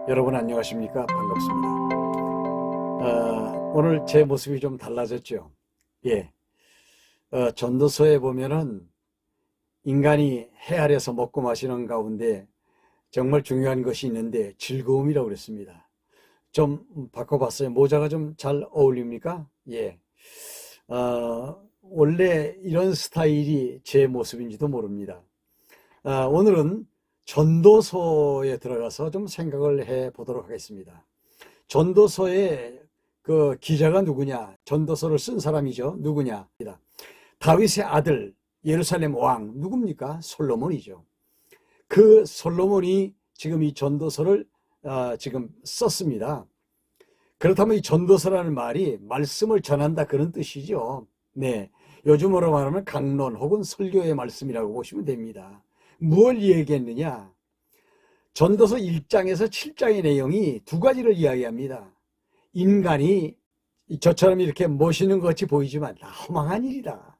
여러분 안녕하십니까? 반갑습니다. 오늘 제 모습이 좀 달라졌죠. 예. 전도서에 보면은 인간이 해 아래서 먹고 마시는 가운데 정말 중요한 것이 있는데 즐거움이라고 그랬습니다. 좀 바꿔봤어요. 모자가 좀 잘 어울립니까? 예. 원래 이런 스타일이 제 모습인지도 모릅니다. 오늘은 전도서에 들어가서 좀 생각을 해 보도록 하겠습니다. 전도서의 그 기자가 누구냐? 전도서를 쓴 사람이죠. 누구냐? 다윗의 아들, 예루살렘 왕, 누굽니까? 솔로몬이죠. 그 솔로몬이 지금 이 전도서를 지금 썼습니다. 그렇다면 이 전도서라는 말이 말씀을 전한다 그런 뜻이죠. 네. 요즘으로 말하면 강론 혹은 설교의 말씀이라고 보시면 됩니다. 무엇을 얘기했느냐? 전도서 1장에서 7장의 내용이 두 가지를 이야기합니다. 인간이 저처럼 이렇게 모시는 것 같이 보이지만 다 허망한 일이다.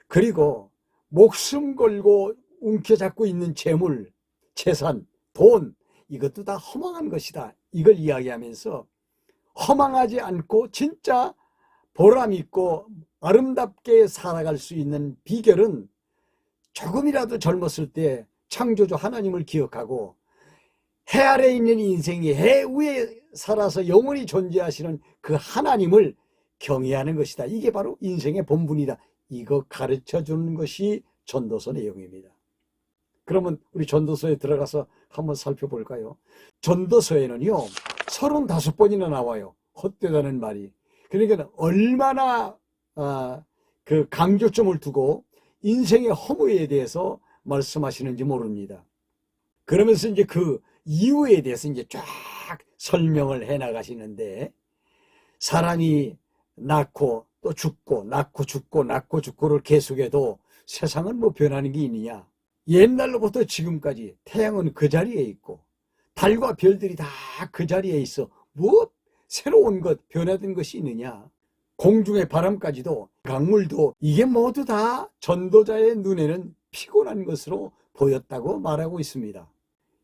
그리고 목숨 걸고 움켜잡고 있는 재물, 재산, 돈, 이것도 다 허망한 것이다. 이걸 이야기하면서 허망하지 않고 진짜 보람 있고 아름답게 살아갈 수 있는 비결은 조금이라도 젊었을 때 창조주 하나님을 기억하고 해 아래에 있는 인생이 해 위에 살아서 영원히 존재하시는 그 하나님을 경외하는 것이다. 이게 바로 인생의 본분이다. 이거 가르쳐 주는 것이 전도서 내용입니다. 그러면 우리 전도서에 들어가서 한번 살펴볼까요? 전도서에는요 35번이나 나와요. 헛되다는 말이. 그러니까 얼마나 그 강조점을 두고 인생의 허무에 대해서 말씀하시는지 모릅니다. 그러면서 이제 그 이유에 대해서 이제 쫙 설명을 해 나가시는데, 사람이 낳고 또 죽고 낳고 죽고 낳고 죽고를 계속해도 세상은 뭐 변하는 게 있느냐? 옛날로부터 지금까지 태양은 그 자리에 있고 달과 별들이 다 그 자리에 있어 뭐 새로운 것, 변화된 것이 있느냐? 공중의 바람까지도 강물도 이게 모두 다 전도자의 눈에는 피곤한 것으로 보였다고 말하고 있습니다.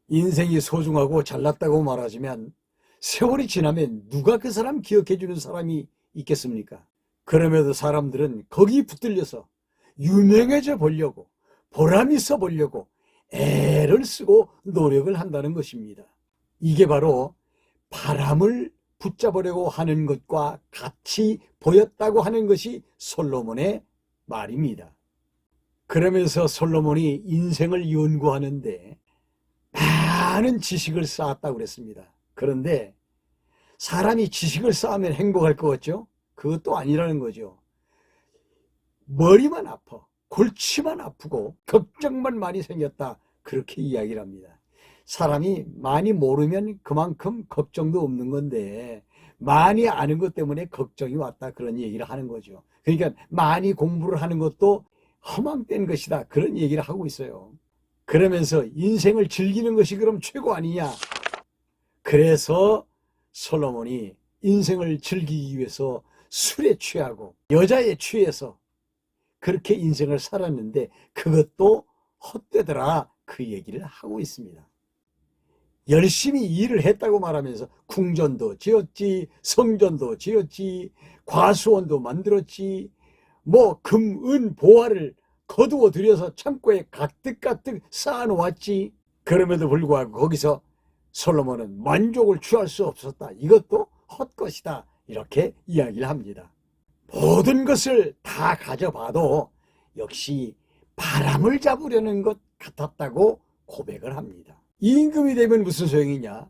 인생이 소중하고 잘났다고 말하지만 세월이 지나면 누가 그 사람 기억해 주는 사람이 있겠습니까? 그럼에도 사람들은 거기 붙들려서 유명해져 보려고, 보람 있어 보려고 애를 쓰고 노력을 한다는 것입니다. 이게 바로 바람을 붙잡으려고 하는 것과 같이 보였다고 하는 것이 솔로몬의 말입니다. 그러면서 솔로몬이 인생을 연구하는데 많은 지식을 쌓았다고 그랬습니다. 그런데 사람이 지식을 쌓으면 행복할 것 같죠? 그것도 아니라는 거죠. 머리만 아파, 골치만 아프고 걱정만 많이 생겼다, 그렇게 이야기를 합니다. 사람이 많이 모르면 그만큼 걱정도 없는 건데 많이 아는 것 때문에 걱정이 왔다, 그런 얘기를 하는 거죠. 그러니까 많이 공부를 하는 것도 허망된 것이다, 그런 얘기를 하고 있어요. 그러면서 인생을 즐기는 것이 그럼 최고 아니냐? 그래서 솔로몬이 인생을 즐기기 위해서 술에 취하고 여자에 취해서 그렇게 인생을 살았는데 그것도 헛되더라, 그 얘기를 하고 있습니다. 열심히 일을 했다고 말하면서 궁전도 지었지, 성전도 지었지, 과수원도 만들었지, 뭐 금, 은, 보화를 거두어 들여서 창고에 가득가득 쌓아놓았지. 그럼에도 불구하고 거기서 솔로몬은 만족을 취할 수 없었다. 이것도 헛것이다. 이렇게 이야기를 합니다. 모든 것을 다 가져봐도 역시 바람을 잡으려는 것 같았다고 고백을 합니다. 임금이 되면 무슨 소용이냐?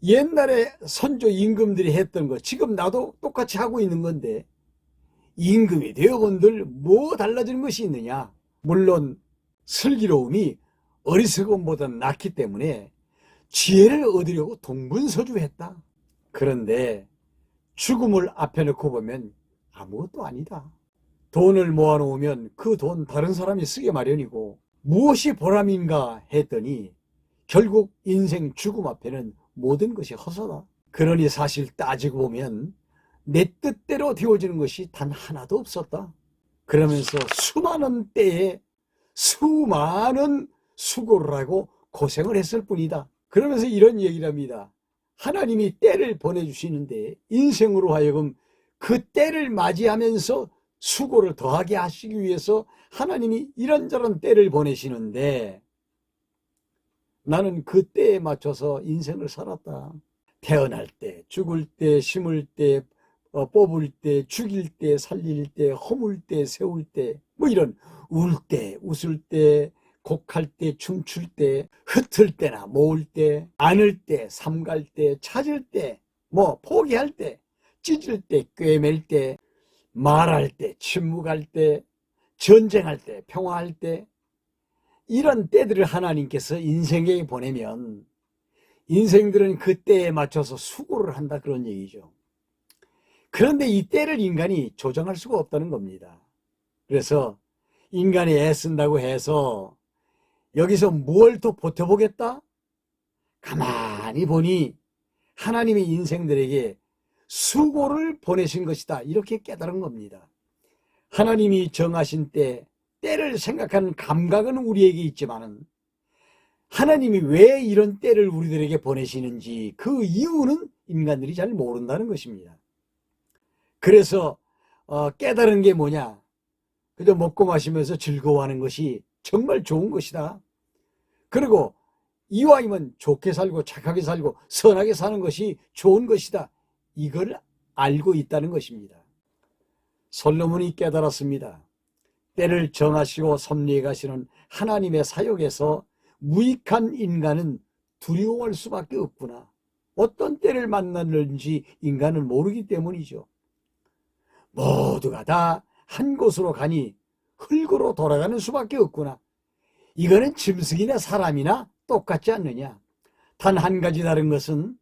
옛날에 선조 임금들이 했던 거 지금 나도 똑같이 하고 있는 건데 임금이 되어본들 뭐 달라지는 것이 있느냐? 물론 슬기로움이 어리석음보다는 낫기 때문에 지혜를 얻으려고 동분서주했다. 그런데 죽음을 앞에 놓고 보면 아무것도 아니다. 돈을 모아놓으면 그 돈 다른 사람이 쓰게 마련이고 무엇이 보람인가 했더니 결국 인생 죽음 앞에는 모든 것이 허사다. 그러니 사실 따지고 보면 내 뜻대로 되어지는 것이 단 하나도 없었다. 그러면서 수많은 때에 수많은 수고를 하고 고생을 했을 뿐이다. 그러면서 이런 얘기를 합니다. 하나님이 때를 보내주시는데 인생으로 하여금 그 때를 맞이하면서 수고를 더하게 하시기 위해서 하나님이 이런저런 때를 보내시는데 나는 그 때에 맞춰서 인생을 살았다. 태어날 때, 죽을 때, 심을 때, 뽑을 때, 죽일 때, 살릴 때, 허물 때, 세울 때, 뭐 이런 울 때, 웃을 때, 곡할 때, 춤출 때, 흩을 때나 모을 때, 안을 때, 삼갈 때, 찾을 때, 뭐 포기할 때, 찢을 때, 꿰맬 때, 말할 때, 침묵할 때, 전쟁할 때, 평화할 때, 이런 때들을 하나님께서 인생에 보내면 인생들은 그 때에 맞춰서 수고를 한다, 그런 얘기죠. 그런데 이 때를 인간이 조정할 수가 없다는 겁니다. 그래서 인간이 애쓴다고 해서 여기서 무엇을 더 보태보겠다? 가만히 보니 하나님의 인생들에게 수고를 보내신 것이다, 이렇게 깨달은 겁니다. 하나님이 정하신 때를 생각하는 감각은 우리에게 있지만은 하나님이 왜 이런 때를 우리들에게 보내시는지 그 이유는 인간들이 잘 모른다는 것입니다. 그래서 깨달은 게 뭐냐? 그저 먹고 마시면서 즐거워하는 것이 정말 좋은 것이다. 그리고 이왕이면 좋게 살고 착하게 살고 선하게 사는 것이 좋은 것이다, 이걸 알고 있다는 것입니다. 솔로몬이 깨달았습니다. 때를 정하시고 섭리해 가시는 하나님의 사역에서 무익한 인간은 두려워할 수밖에 없구나. 어떤 때를 만났는지 인간은 모르기 때문이죠. 모두가 다 한 곳으로 가니 흙으로 돌아가는 수밖에 없구나. 이거는 짐승이나 사람이나 똑같지 않느냐. 단 한 가지 다른 것은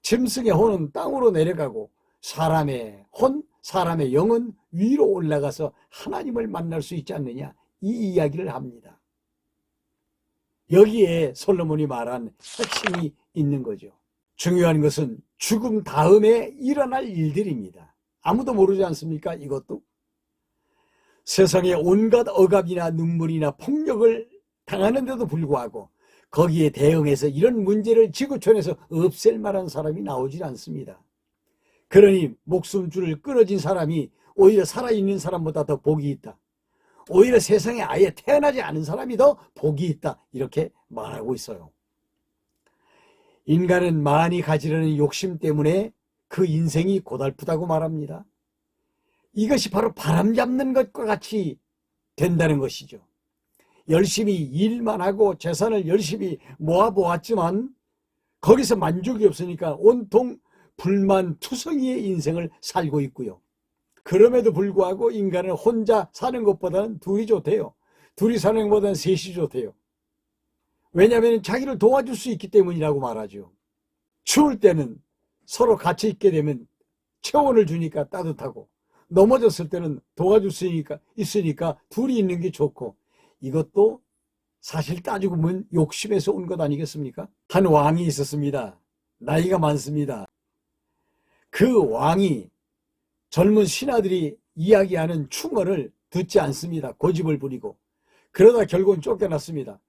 짐승의 혼은 땅으로 내려가고 사람의 혼, 사람의 영은 위로 올라가서 하나님을 만날 수 있지 않느냐, 이 이야기를 합니다. 여기에 솔로몬이 말한 핵심이 있는 거죠. 중요한 것은 죽음 다음에 일어날 일들입니다. 아무도 모르지 않습니까? 이것도 세상에 온갖 억압이나 눈물이나 폭력을 당하는데도 불구하고 거기에 대응해서 이런 문제를 지구촌에서 없앨 만한 사람이 나오질 않습니다. 그러니 목숨줄을 끊어진 사람이 오히려 살아있는 사람보다 더 복이 있다. 오히려 세상에 아예 태어나지 않은 사람이 더 복이 있다, 이렇게 말하고 있어요. 인간은 많이 가지려는 욕심 때문에 그 인생이 고달프다고 말합니다. 이것이 바로 바람 잡는 것과 같이 된다는 것이죠. 열심히 일만 하고 재산을 열심히 모아보았지만 거기서 만족이 없으니까 온통 불만투성이의 인생을 살고 있고요. 그럼에도 불구하고 인간은 혼자 사는 것보다는 둘이 좋대요. 둘이 사는 것보다는 셋이 좋대요. 왜냐하면 자기를 도와줄 수 있기 때문이라고 말하죠. 추울 때는 서로 같이 있게 되면 체온을 주니까 따뜻하고, 넘어졌을 때는 도와줄 수 있으니까 둘이 있는 게 좋고, 이것도 사실 따지고 보면 욕심에서 온 것 아니겠습니까? 한 왕이 있었습니다. 나이가 많습니다. 그 왕이 젊은 신하들이 이야기하는 충언을 듣지 않습니다. 고집을 부리고. 그러다 결국은 쫓겨났습니다.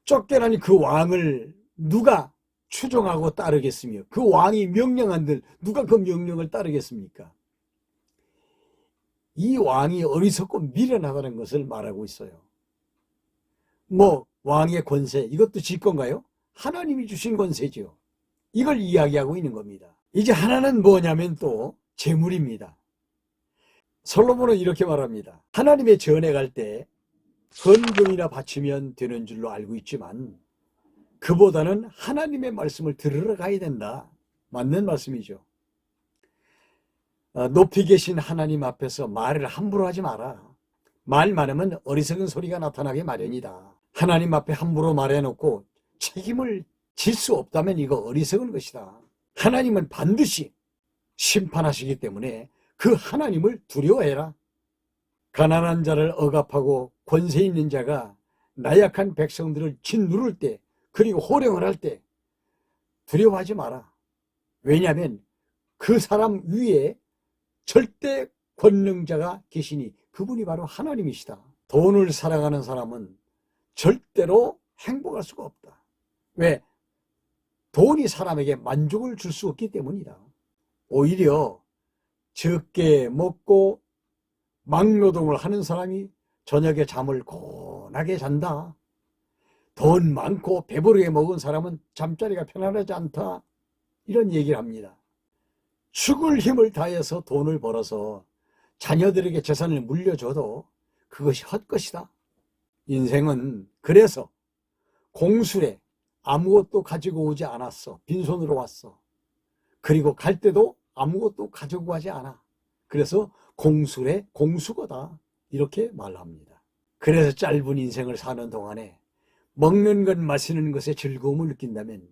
쫓겨나니 그 왕을 누가 추종하고 따르겠으며, 그 왕이 명령한들 누가 그 명령을 따르겠습니까? 이 왕이 어리석고 미련하다는 것을 말하고 있어요. 뭐 왕의 권세, 이것도 지 건가요? 하나님이 주신 권세죠. 이걸 이야기하고 있는 겁니다. 이제 하나는 뭐냐면 또 재물입니다. 솔로몬은 이렇게 말합니다. 하나님의 전에 갈 때 헌금이나 바치면 되는 줄로 알고 있지만 그보다는 하나님의 말씀을 들으러 가야 된다. 맞는 말씀이죠. 높이 계신 하나님 앞에서 말을 함부로 하지 마라. 말 많으면 어리석은 소리가 나타나기 마련이다. 하나님 앞에 함부로 말해놓고 책임을 질 수 없다면 이거 어리석은 것이다. 하나님은 반드시 심판하시기 때문에 그 하나님을 두려워해라. 가난한 자를 억압하고 권세 있는 자가 나약한 백성들을 짓누를 때, 그리고 호령을 할 때 두려워하지 마라. 왜냐하면 그 사람 위에 절대 권능자가 계시니 그분이 바로 하나님이시다. 돈을 사랑하는 사람은 절대로 행복할 수가 없다. 왜? 돈이 사람에게 만족을 줄 수 없기 때문이다. 오히려 적게 먹고 막노동을 하는 사람이 저녁에 잠을 고나게 잔다. 돈 많고 배부르게 먹은 사람은 잠자리가 편안하지 않다. 이런 얘기를 합니다. 죽을 힘을 다해서 돈을 벌어서 자녀들에게 재산을 물려줘도 그것이 헛것이다. 인생은 그래서 공술에 아무것도 가지고 오지 않았어. 빈손으로 왔어. 그리고 갈 때도 아무것도 가지고 가지 않아. 그래서 공술의 공수거다. 이렇게 말합니다. 그래서 짧은 인생을 사는 동안에 먹는 것, 마시는 것에 즐거움을 느낀다면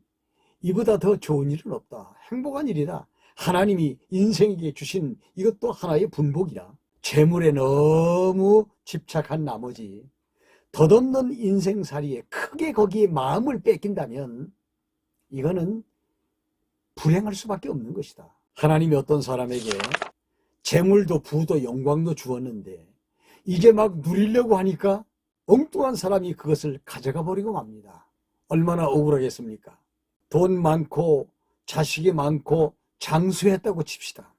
이보다 더 좋은 일은 없다. 행복한 일이다. 하나님이 인생에게 주신 이것도 하나의 분복이다. 재물에 너무 집착한 나머지 덧없는 인생살이에 크게 거기에 마음을 뺏긴다면 이거는 불행할 수밖에 없는 것이다. 하나님이 어떤 사람에게 재물도 부도 영광도 주었는데 이제 막 누리려고 하니까 엉뚱한 사람이 그것을 가져가 버리고 맙니다. 얼마나 억울하겠습니까? 돈 많고 자식이 많고 장수했다고 칩시다.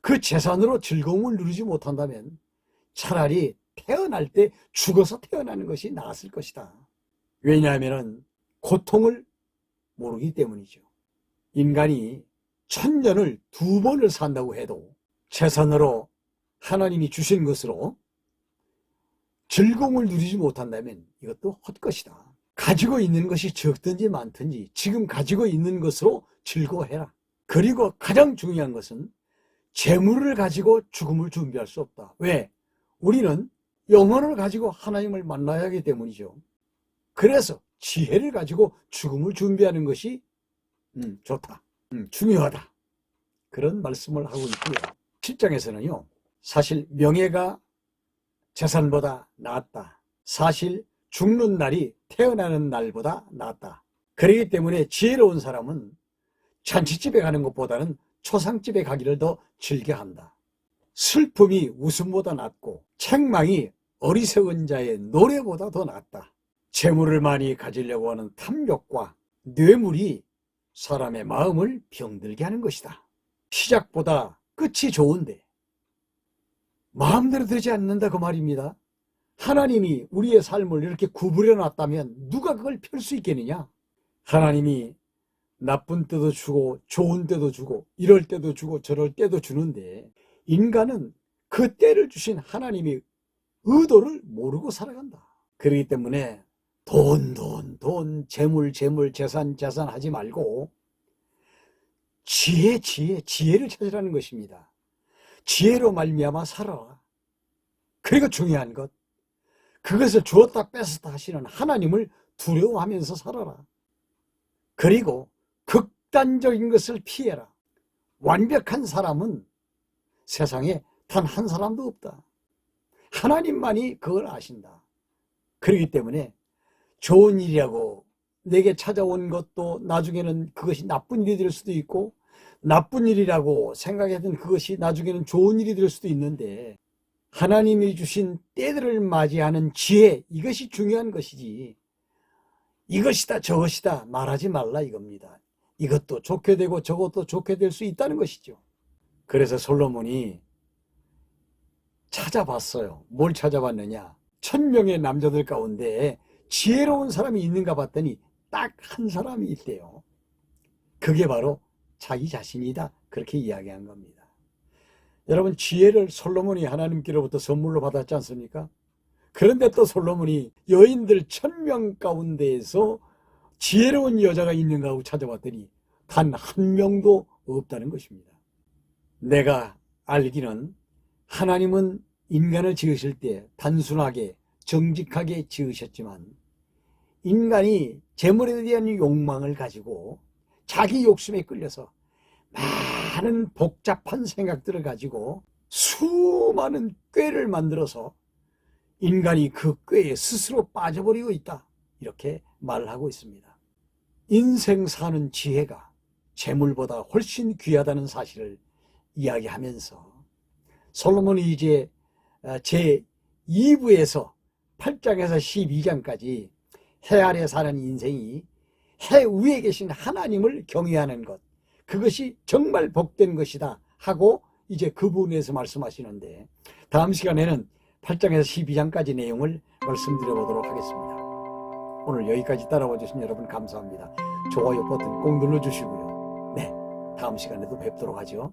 그 재산으로 즐거움을 누리지 못한다면 차라리 태어날 때 죽어서 태어나는 것이 나았을 것이다. 왜냐하면 고통을 모르기 때문이죠. 인간이 1000년을 2번을 산다고 해도 재산으로 하나님이 주신 것으로 즐거움을 누리지 못한다면 이것도 헛것이다. 가지고 있는 것이 적든지 많든지 지금 가지고 있는 것으로 즐거워해라. 그리고 가장 중요한 것은 재물을 가지고 죽음을 준비할 수 없다. 왜? 우리는 영혼을 가지고 하나님을 만나야 하기 때문이죠. 그래서 지혜를 가지고 죽음을 준비하는 것이 좋다. 중요하다. 그런 말씀을 하고 있고요. 7장에서는요. 사실 명예가 재산보다 낫다. 사실 죽는 날이 태어나는 날보다 낫다. 그렇기 때문에 지혜로운 사람은 잔치집에 가는 것보다는 초상집에 가기를 더 즐겨한다. 슬픔이 웃음보다 낫고 책망이 어리석은 자의 노래보다 더 낫다. 재물을 많이 가지려고 하는 탐욕과 뇌물이 사람의 마음을 병들게 하는 것이다. 시작보다 끝이 좋은데 마음대로 되지 않는다 그 말입니다. 하나님이 우리의 삶을 이렇게 구부려 놨다면 누가 그걸 펼 수 있겠느냐? 하나님이 나쁜 때도 주고 좋은 때도 주고 이럴 때도 주고 저럴 때도 주는데 인간은 그 때를 주신 하나님의 의도를 모르고 살아간다. 그렇기 때문에 돈, 재물, 재산 하지 말고 지혜를 찾으라는 것입니다. 지혜로 말미암아 살아라. 그리고 중요한 것, 그것을 주었다 뺏었다 하시는 하나님을 두려워하면서 살아라. 그리고 극단적인 것을 피해라. 완벽한 사람은 세상에 단 한 사람도 없다. 하나님만이 그걸 아신다. 그렇기 때문에 좋은 일이라고 내게 찾아온 것도 나중에는 그것이 나쁜 일이 될 수도 있고 나쁜 일이라고 생각했던 그것이 나중에는 좋은 일이 될 수도 있는데 하나님이 주신 때들을 맞이하는 지혜, 이것이 중요한 것이지 이것이다 저것이다 말하지 말라 이겁니다. 이것도 좋게 되고 저것도 좋게 될 수 있다는 것이죠. 그래서 솔로몬이 찾아봤어요. 뭘 찾아봤느냐? 1000명의 남자들 가운데 지혜로운 사람이 있는가 봤더니 딱 한 사람이 있대요. 그게 바로 자기 자신이다. 그렇게 이야기한 겁니다. 여러분, 지혜를 솔로몬이 하나님께로부터 선물로 받았지 않습니까? 그런데 또 솔로몬이 여인들 1000명 가운데에서 지혜로운 여자가 있는가 하고 찾아봤더니 단 한 명도 없다는 것입니다. 내가 알기는 하나님은 인간을 지으실 때 단순하게 정직하게 지으셨지만 인간이 재물에 대한 욕망을 가지고 자기 욕심에 끌려서 많은 복잡한 생각들을 가지고 수많은 꾀를 만들어서 인간이 그 꾀에 스스로 빠져버리고 있다. 이렇게 말하고 있습니다. 인생 사는 지혜가 재물보다 훨씬 귀하다는 사실을 이야기하면서 솔로몬이 이제 제 2부에서 8장에서 12장까지 해 아래 사는 인생이 해 위에 계신 하나님을 경외하는 것, 그것이 정말 복된 것이다 하고 이제 그 부분에서 말씀하시는데, 다음 시간에는 8장에서 12장까지 내용을 말씀드려 보도록 하겠습니다. 오늘 여기까지 따라와 주신 여러분 감사합니다. 좋아요 버튼 꼭 눌러주시고요. 네, 다음 시간에도 뵙도록 하죠.